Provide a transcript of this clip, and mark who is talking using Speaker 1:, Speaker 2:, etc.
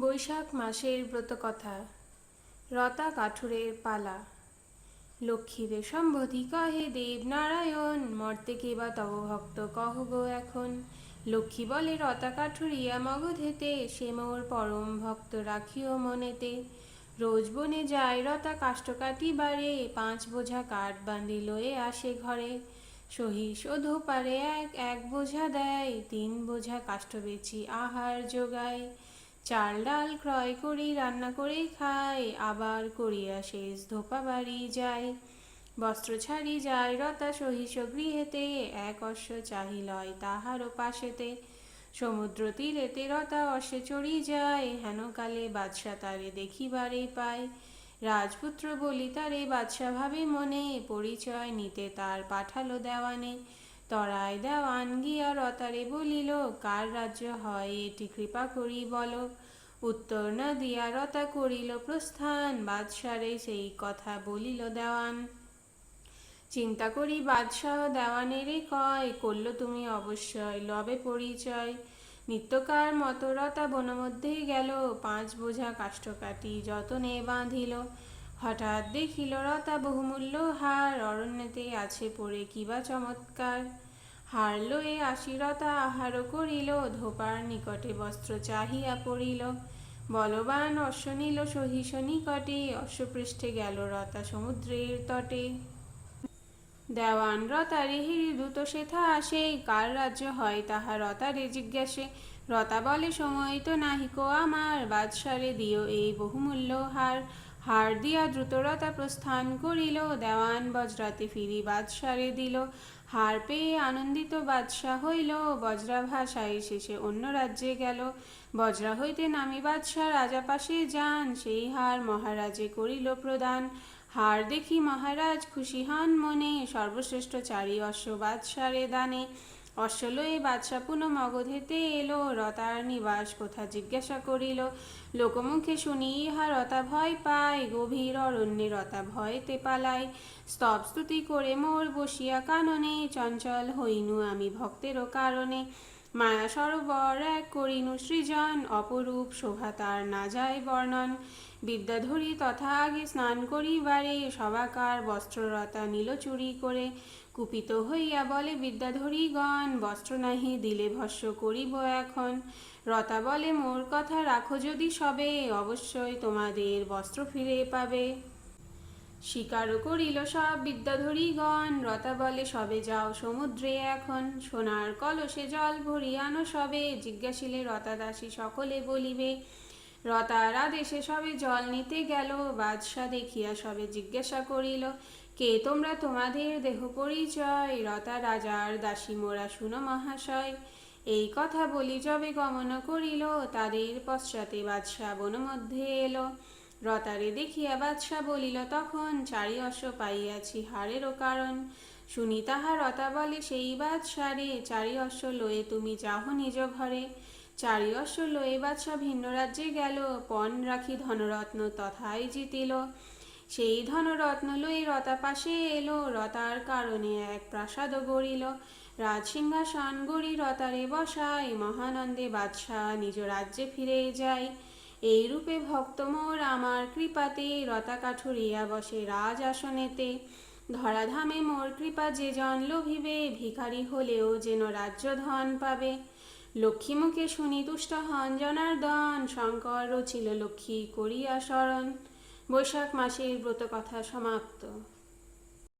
Speaker 1: বৈশাখ মাসের ব্রতকথা। রতা কাঠুরের পালা। লক্ষ্মী রে সম্বোধি কহে দেবনারায়ণ, মর্তে কে বা তব ভক্ত কহ গো এখন। লক্ষ্মী বলে রতা কাঠুরিয়া মগধেতে, সে মোর পরম ভক্ত রাখিও মনেতে। রোজ বনে যায় রতা কাষ্ঠ কাটিবারে, 5 বোঝা কাঠ বাঁধি লয়ে আসে ঘরে। সহিস ও ধোপারে এক এক বোঝা দেয়, 3 বোঝা কাষ্ঠ বেচি আহার যোগায়। চাল ডাল ক্রয় করি রান্না করে খায়, আবার করিয়া শেষ ধোপা বাড়ি যায়। বস্ত্র ছাড়ি যায় রতা সহিস গৃহেতে, এক অশ্ব চাহি লয় তাহারও পাশেতে। সমুদ্র তীরেতে রতা অশ্বে চড়ি যায়, হেন কালে বাদশা তারে দেখিবারে পায়। রাজপুত্র বলি তারে বাদশা ভাবে মনে, পরিচয় নিতে তার পাঠালো দেওয়ানে। তরায় দেওয়ান গিয়া রতারে বলিল, কার রাজ্য হয় এটি কৃপা করি বল। উত্তর না দিয়া রতা করিল প্রস্থান, বাদশারে সেই কথা বলিল দেওয়ান। চিন্তা করি বাদশাহ দেওয়ানেরে কয়, করল তুমি অবশ্যই লবে পরিচয়। নিত্যকার মতো রতা বনমধ্যে গেল, 5 বোঝা কাষ্ঠ কাটি যতনে বাঁধিল। হঠাৎ দেখিল রতা বহুমূল্য হার, অরণ্যেতে আছে পড়ে কিবা চমৎকার। হার লয়ে আসি রতা আহারও করিল, ধোপার নিকটে বস্ত্র চাহিয়া পড়িল। বলবান অশ্ব নিল সহিস নিকটে, অশ্বপৃষ্ঠে গেল রতা সমুদ্রের তটে। দেওয়ান রতারে হিরি দ্রুত সেথা আসে, কার রাজ্য হয় তাহা রতারে জিজ্ঞাসে। রতা বলে সময় তো নাহিকো আমার, বাদশারে দিও এই বহুমূল্য হার। হার দিয়া দ্রুত রতা প্রস্থান করিল, দেওয়ান বজ্রাতে ফিরি বাদশারে দিল। হার পেয়ে আনন্দিত বাদশা হইল, বজ্রা ভাষায় শেষে অন্য রাজ্যে গেল। বজ্রা হইতে নামি বাদশা রাজা পাশে যান, সেই হার মহারাজে করিল প্রদান। হার দেখি মহারাজ খুশি হন মনে, সর্বশ্রেষ্ঠ 4 অশ্ব বাদশারে দানে। অশ্ব লয়ে বাদশা পুনঃ মগধেতে এলো, রতার নিবাস কোথা জিজ্ঞাসা করিল। লোকমুখে শুনি ইহা রতা ভয় পায়, গভীর অরণ্যে রতা ভয়তে পালায়। স্তব স্তুতি করে মোর বসিয়া কাননে, চঞ্চল হইনু আমি ভক্তেরও কারণে। মায়া সরোবর এক করিনু সৃজন, অপরূপ শোভা তার না যায় বর্ণন। বিদ্যাধরী তথা আগে স্নান করিবারে, সবাকার বস্ত্ররতা নীল চুরি করে। কুপিত হইয়া বলে বিদ্যাধরীগণ, বস্ত্র নাহি দিলে ভস্য করিব এখন। রতা বলে মোর কথা রাখো যদি সবে, অবশ্যই তোমাদের বস্ত্র ফিরে পাবে। স্বীকারও করিল সব বিদ্যাধরীগণ, রতা বলে সবে যাও সমুদ্রে এখন। সোনার কলসে জল ভরি আনো সবে, জিজ্ঞাসিলে রতা দাসী সকলে বলিবে। রতার আদেশে সবে জল নিতে গেল, বাদশা দেখিয়া সবে জিজ্ঞাসা করিল, কে তোমরা তোমাদের দেহ পরিচয়। রতা রাজার দাসী মোরা শুনো মহাশয়। এই কথা বলি যবে গমন করিল, তাদের পশ্চাতে বাদশা বন মধ্যে এলো। রতারে দেখিয়া বাদশা বলিল তখন, 4 অশ্ব পাইয়াছি হারেরও কারণ। শুনি তাহা রতা বলে সেই বাদশারে, 4 অশ্ব লয়ে তুমি যাহ নিজ ঘরে। 4 অশ্ব লয়ে বাদশা ভিন্ন রাজ্যে গেল, পণ রাখি ধনরত্ন তথায় জিতিল। সেই ধনরত্ন লই রতা পাশে এলো, রতার কারণে এক প্রাসাদ গড়িল। রাজসিংহাসন গড়ি রতারে বসায়, মহানন্দে বাদশা নিজ রাজ্যে ফিরে যায়। এই রূপে ভক্ত মোর আমার কৃপাতে, রতা কাঠুরিয়া বসে রাজ আসনেতে। ধরাধামে মোর কৃপা যে জন লোভিবে, ভিখারি হলেও যেন রাজ্য ধন পাবে। লক্ষ্মী মুখে শুনি তুষ্ট হন জনার্দন, শঙ্কর রচিল লক্ষ্মী করিয়া শরণ। বৈশাখ মাসের ব্রতকথা সমাপ্ত।